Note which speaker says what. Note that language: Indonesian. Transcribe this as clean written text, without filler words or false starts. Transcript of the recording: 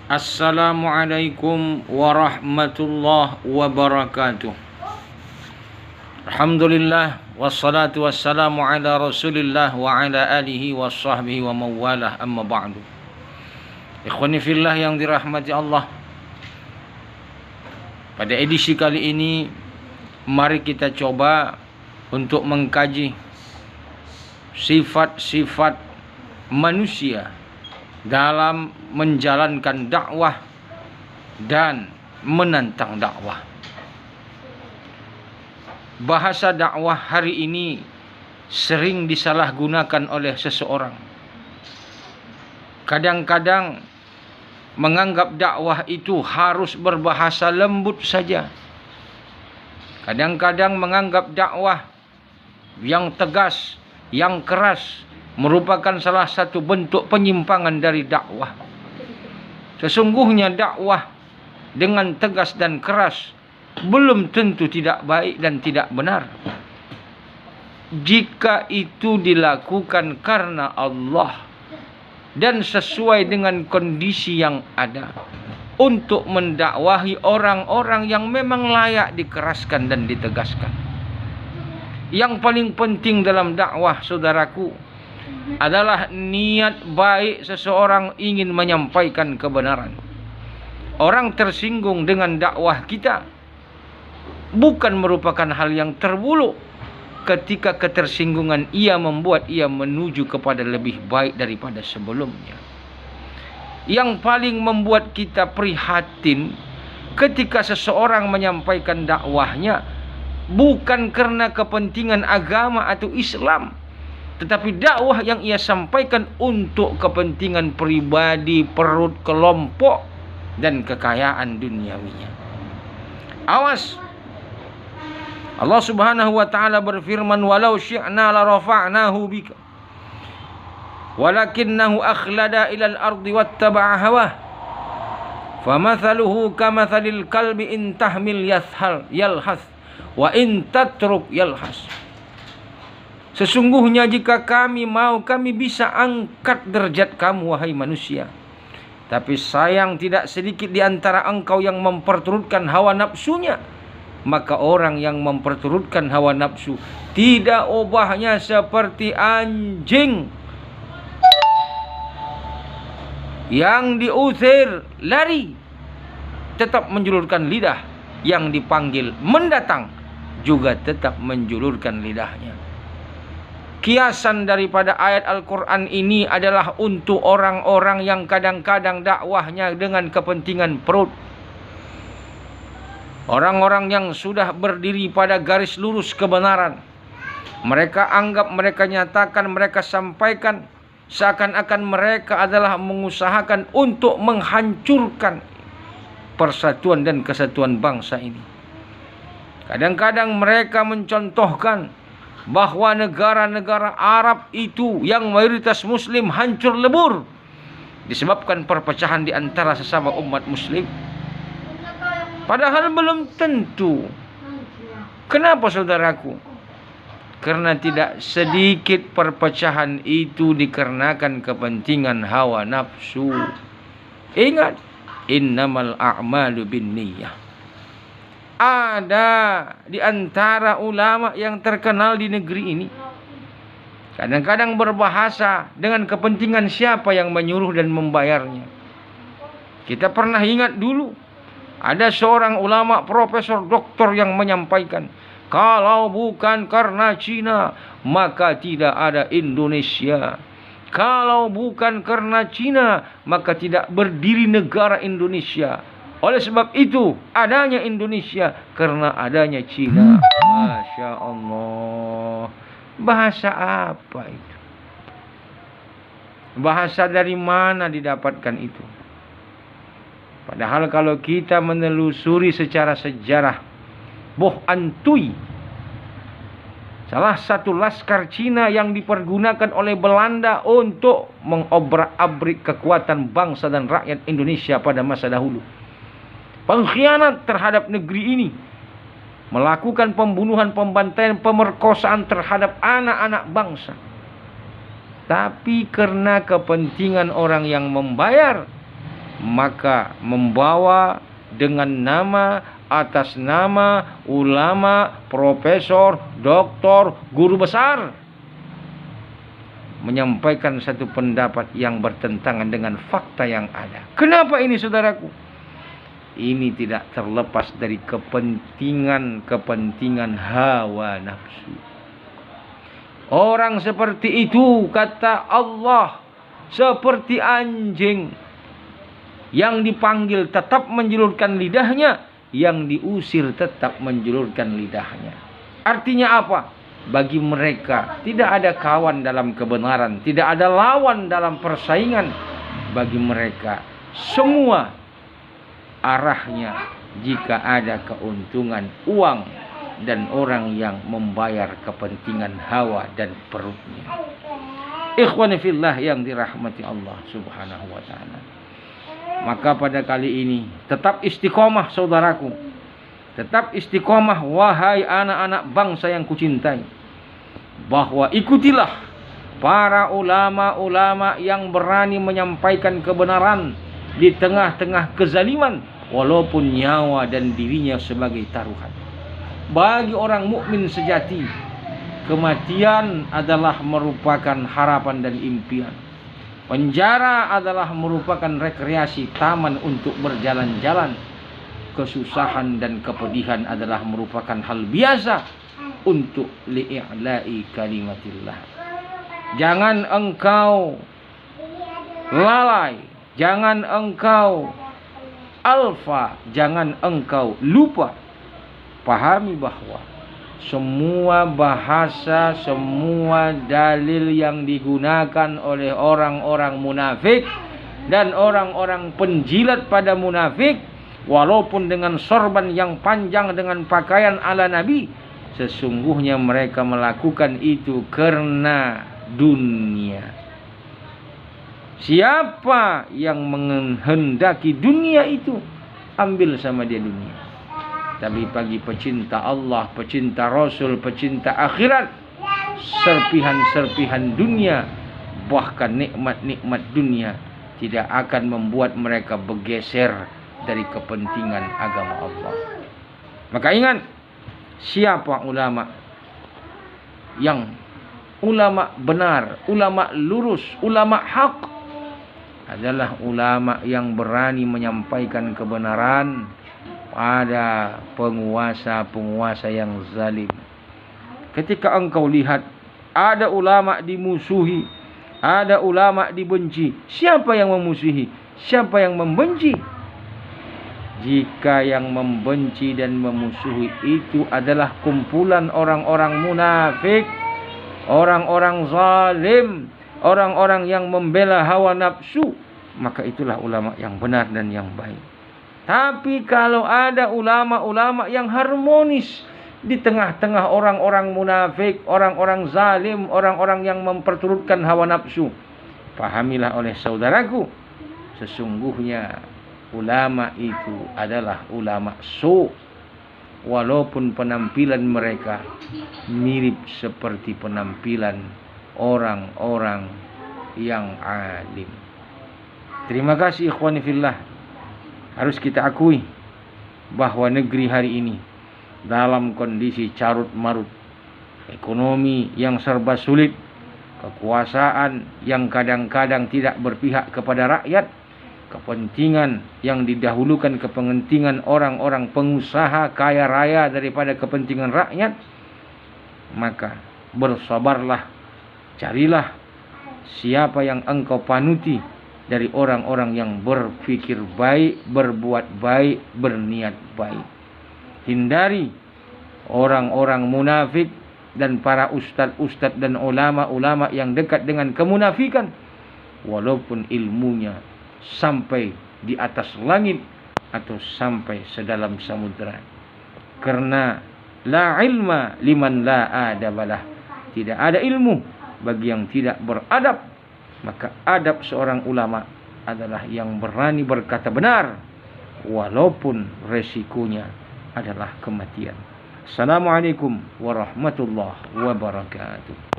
Speaker 1: Assalamualaikum warahmatullahi wabarakatuh. Alhamdulillah wassalatu wassalamu ala Rasulillah wa ala alihi wa sahbihi wa mawalah, amma ba'du. Ikhwani fillah yang dirahmati Allah, pada edisi kali ini mari kita coba untuk mengkaji sifat-sifat manusia dalam menjalankan dakwah dan menantang dakwah. Bahasa dakwah hari ini sering disalahgunakan oleh seseorang. Kadang-kadang menganggap dakwah itu harus berbahasa lembut saja. Kadang-kadang menganggap dakwah yang tegas, yang keras merupakan salah satu bentuk penyimpangan dari dakwah. Sesungguhnya dakwah dengan tegas dan keras belum tentu tidak baik dan tidak benar, jika itu dilakukan karena Allah dan sesuai dengan kondisi yang ada, untuk mendakwahi orang-orang yang memang layak dikeraskan dan ditegaskan. Yang paling penting dalam dakwah, saudaraku, adalah niat baik seseorang ingin menyampaikan kebenaran. Orang tersinggung dengan dakwah kita bukan merupakan hal yang terbuluk ketika ketersinggungan ia membuat ia menuju kepada lebih baik daripada sebelumnya. Yang paling membuat kita prihatin ketika seseorang menyampaikan dakwahnya bukan karena kepentingan agama atau Islam, tetapi dakwah yang ia sampaikan untuk kepentingan pribadi, perut, kelompok, dan kekayaan duniawinya. Awas! Allah Subhanahu wa taala berfirman, "Walau syi'na la rafa'nahu bika walakinnahu akhlada ilal ardi wattaba'a hawah famathaluhu kamathalil kalbi in tahmil yalhas wa in tatruk yalhas." Sesungguhnya jika kami mau, kami bisa angkat derajat kamu, wahai manusia. Tapi sayang tidak sedikit di antara engkau yang memperturutkan hawa nafsunya. Maka orang yang memperturutkan hawa nafsu tidak ubahnya seperti anjing yang diusir lari, tetap menjulurkan lidah. Yang dipanggil mendatang juga tetap menjulurkan lidahnya. Kiasan daripada ayat Al-Quran ini adalah untuk orang-orang yang kadang-kadang dakwahnya dengan kepentingan perut. Orang-orang yang sudah berdiri pada garis lurus kebenaran, mereka anggap, mereka nyatakan, mereka sampaikan seakan-akan mereka adalah mengusahakan untuk menghancurkan persatuan dan kesatuan bangsa ini. Kadang-kadang mereka mencontohkan bahwa negara-negara Arab itu yang mayoritas Muslim hancur lebur disebabkan perpecahan di antara sesama umat Muslim. Padahal belum tentu. Kenapa, saudaraku? Karena tidak sedikit perpecahan itu dikarenakan kepentingan hawa nafsu. Ingat, innamal a'malu binniyah. Ada di antara ulama yang terkenal di negeri ini, kadang-kadang berbahasa dengan kepentingan siapa yang menyuruh dan membayarnya. Kita pernah ingat dulu ada seorang ulama profesor doktor yang menyampaikan, kalau bukan karena Cina maka tidak ada Indonesia. Kalau bukan karena Cina maka tidak berdiri negara Indonesia. Oleh sebab itu adanya Indonesia karena adanya Cina. Masya Allah. Bahasa apa itu? Bahasa dari mana didapatkan itu? Padahal kalau kita menelusuri secara sejarah, Boh Antui, salah satu laskar Cina yang dipergunakan oleh Belanda untuk mengobrak-abrik kekuatan bangsa dan rakyat Indonesia pada masa dahulu. Pengkhianat terhadap negeri ini, melakukan pembunuhan, pembantaian, pemerkosaan terhadap anak-anak bangsa. Tapi karena kepentingan orang yang membayar, maka membawa dengan nama, atas nama ulama, profesor, doktor, guru besar, menyampaikan satu pendapat yang bertentangan dengan fakta yang ada. Kenapa ini, saudaraku? Ini tidak terlepas dari kepentingan hawa nafsu. Orang seperti itu, kata Allah, seperti anjing yang dipanggil tetap menjulurkan lidahnya, yang diusir tetap menjulurkan lidahnya. Artinya apa? Bagi mereka tidak ada kawan dalam kebenaran, tidak ada lawan dalam persaingan. Bagi mereka semua arahnya jika ada keuntungan uang dan orang yang membayar kepentingan hawa dan perutnya. Ikhwani fillah yang dirahmati Allah Subhanahu wa taala. Maka pada kali ini tetap istiqomah, saudaraku. Tetap istiqomah, wahai anak-anak bangsa yang kucintai. Bahwa ikutilah para ulama-ulama yang berani menyampaikan kebenaran di tengah-tengah kezaliman, walaupun nyawa dan dirinya sebagai taruhan. Bagi orang mukmin sejati, kematian adalah merupakan harapan dan impian. Penjara adalah merupakan rekreasi, taman untuk berjalan-jalan. Kesusahan dan kepedihan adalah merupakan hal biasa untuk li'i'la'i kalimatillah. Jangan engkau lalai, jangan engkau alfa, jangan engkau lupa. Pahami bahwa semua bahasa, semua dalil yang digunakan oleh orang-orang munafik dan orang-orang penjilat pada munafik, walaupun dengan sorban yang panjang, dengan pakaian ala Nabi, sesungguhnya mereka melakukan itu karena dunia. Siapa yang menghendaki dunia itu, ambil sama dia dunia. Tapi bagi pecinta Allah, pecinta Rasul, pecinta akhirat, serpihan-serpihan dunia, bahkan nikmat-nikmat dunia tidak akan membuat mereka bergeser dari kepentingan agama Allah. Maka ingat, siapa ulama yang ulama benar, ulama lurus, ulama hak, adalah ulama yang berani menyampaikan kebenaran pada penguasa-penguasa yang zalim. Ketika engkau lihat ada ulama dimusuhi, ada ulama dibenci, siapa yang memusuhi? Siapa yang membenci? Jika yang membenci dan memusuhi itu adalah kumpulan orang-orang munafik, orang-orang zalim, orang-orang yang membela hawa nafsu, maka itulah ulama yang benar dan yang baik. Tapi kalau ada ulama-ulama yang harmonis di tengah-tengah orang-orang munafik, orang-orang zalim, orang-orang yang memperturutkan hawa nafsu, pahamilah oleh saudaraku, sesungguhnya ulama itu adalah ulama su, walaupun penampilan mereka mirip seperti penampilan orang-orang yang alim. Terima kasih ikhwani fillah. Harus kita akui bahwa negeri hari ini dalam kondisi carut marut, ekonomi yang serba sulit, kekuasaan yang kadang-kadang tidak berpihak kepada rakyat, kepentingan yang didahulukan kepentingan orang-orang pengusaha kaya raya daripada kepentingan rakyat. Maka bersabarlah, carilah siapa yang engkau panuti dari orang-orang yang berpikir baik, berbuat baik, berniat baik. Hindari orang-orang munafik dan para ustadz-ustadz dan ulama-ulama yang dekat dengan kemunafikan, walaupun ilmunya sampai di atas langit atau sampai sedalam samudera. Karena la ilma liman la adabalah, tidak ada ilmu bagi yang tidak beradab. Maka adab seorang ulama adalah yang berani berkata benar, walaupun resikonya adalah kematian. Assalamualaikum warahmatullahi wabarakatuh.